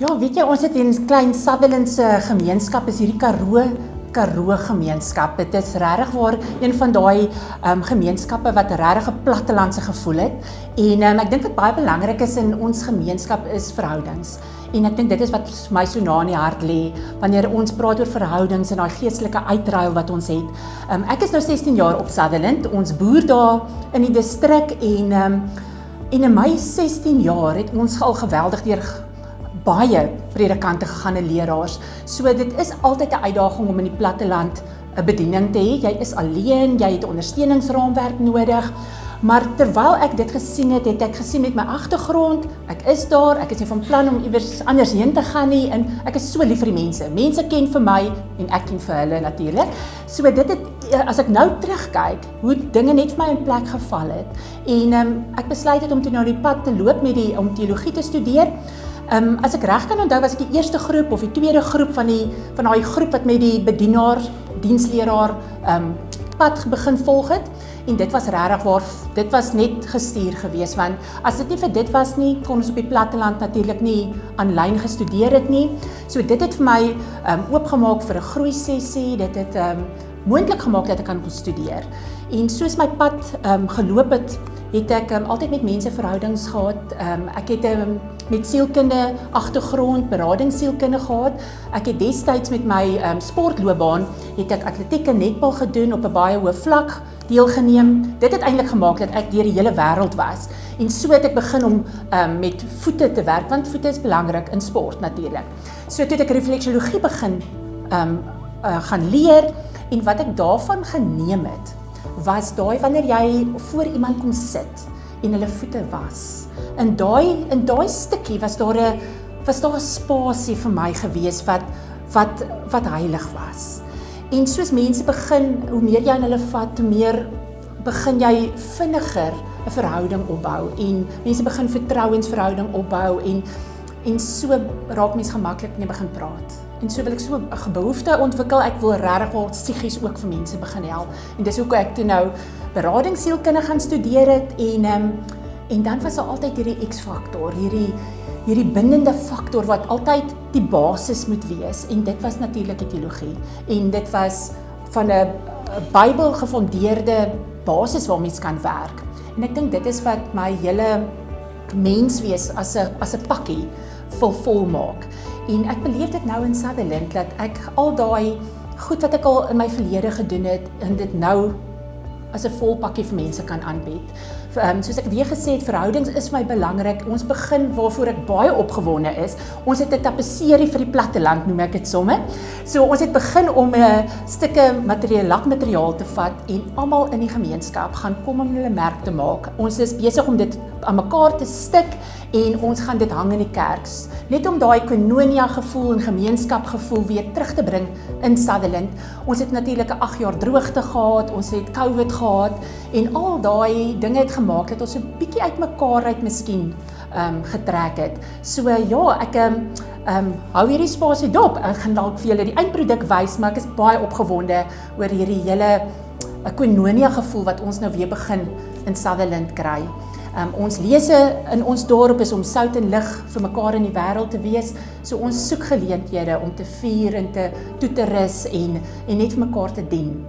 Ja, weet jy, ons het in 'n klein Sutherlandse gemeenskap, is hierdie Karoo gemeenskap. Dit is regtig waar een van daai gemeenskappe wat regtig 'n plattelandse gevoel het. En ek dink wat baie belangrik is in ons gemeenskap is verhoudings. En ek dink dit is wat my so na in die hart lê wanneer ons praat oor verhoudings en daai geestelike uitruil wat ons het. Ek is nou 16 jaar op Sutherland. Ons boer daar in die distrik en in my 16 jaar het ons al geweldig deur baie predikante gegaan en leraars. So dit is altyd 'n uitdaging om in die platteland 'n bediening te hê. Jy is alleen, jy het 'n ondersteuningsraamwerk nodig. Maar terwyl ek dit gesien het, het ek gesien met my agtergrond, ek is daar, ek is nie van plan om iewers anders heen te gaan nie en ek is so lief vir die mense. Mense ken vir my en ek ken vir hulle natuurlik. So dit het, as ek nou terugkyk, hoe dinge net vir my in plek geval het en ek besluit het om toe nou die pad te loop om teologie te studeer. As ek reg kan onthou, was ek die eerste groep of die tweede groep van daai groep wat met die bedienaar, diensleraar pad begin volg het. En dit was regtig waar, dit was net gestuur geweest, want as dit nie vir dit was nie, kon ons op die platteland natuurlik nie aanlyn gestudeer het nie. So dit het vir my oopgemaak vir 'n groei sessie, dit het moontlik gemaak dat ek kan studeer. En soos my pad geloop het ek altyd met mense verhoudings gehad. Ek het met sielkunde agtergrond, beradingssielkunde gehad. Ek het destyds met my sportloopbaan het ek atletiek en netbal gedoen op 'n baie hoë vlak deelgeneem. Dit het eintlik gemaak dat ek deur die hele wêreld was. En so het ek begin om met voete te werk, want voete is belangrik in sport natuurlik. So toe het ek refleksiologie begin gaan leer en wat ek daarvan geneem het, was daai wanneer jy voor iemand kom sit en hulle voete was. In daai stukkie was daar 'n spasie vir my gewees wat heilig was. En soos mense begin, hoe meer jy aan hulle vat, hoe meer begin jy vinniger 'n verhouding opbou en mense begin vertrouensverhouding opbou en so raak mense gemaklik en jy begin praat. En so wil ek so 'n behoefte ontwikkel, ek wil regtig wel psigies ook vir mense begin help. En dis hoekom ek toe nou beradingssielkunde gaan studeer het en dan was daar altyd hierdie X-faktor, hierdie bindende faktor wat altyd die basis moet wees en dit was natuurlik die teologie. En dit was van 'n Bybel gefondeerde basis waar mens kan werk. En ek dink dit is wat my hele menswees as 'n pakkie vol maak. En ek beleef dit nou in Sutherland dat ek al daai goed wat ek al in my verlede gedoen het en dit nou as 'n volpakkie vir mense kan aanbied. Soos ek weer gesê het, verhoudings is my belangrik. Ons begin waarvoor ek baie opgewonde is. Ons het 'n tapisserie vir die platteland, noem ek dit sommer. So ons het begin om 'n stukke lakmateriaal te vat en almal in die gemeenskap gaan kom om hulle merk te maak. Ons is besig om dit aan mekaar te stik en ons gaan dit hang in die kerk. Net om daai koinonia gevoel en gemeenskap gevoel weer terug te bring in Sutherland. Ons het natuurlik 'n 8 jaar droogte gehad, ons het COVID gehad en al daai dinge het gemaak dat ons 'n bietjie uitmekaar uit miskien getrek het. So ja, ek hou hierdie spasie dop. Ek gaan dalk vir julle die eindproduk wys, maar ek is baie opgewonde oor hierdie hele koinonia gevoel wat ons nou weer begin in Sutherland kry. Ons lese in ons dorp is om sout en lig vir mekaar in die wêreld te wees. So ons soek geleenthede om te vier en toe te rus en net vir mekaar te dien.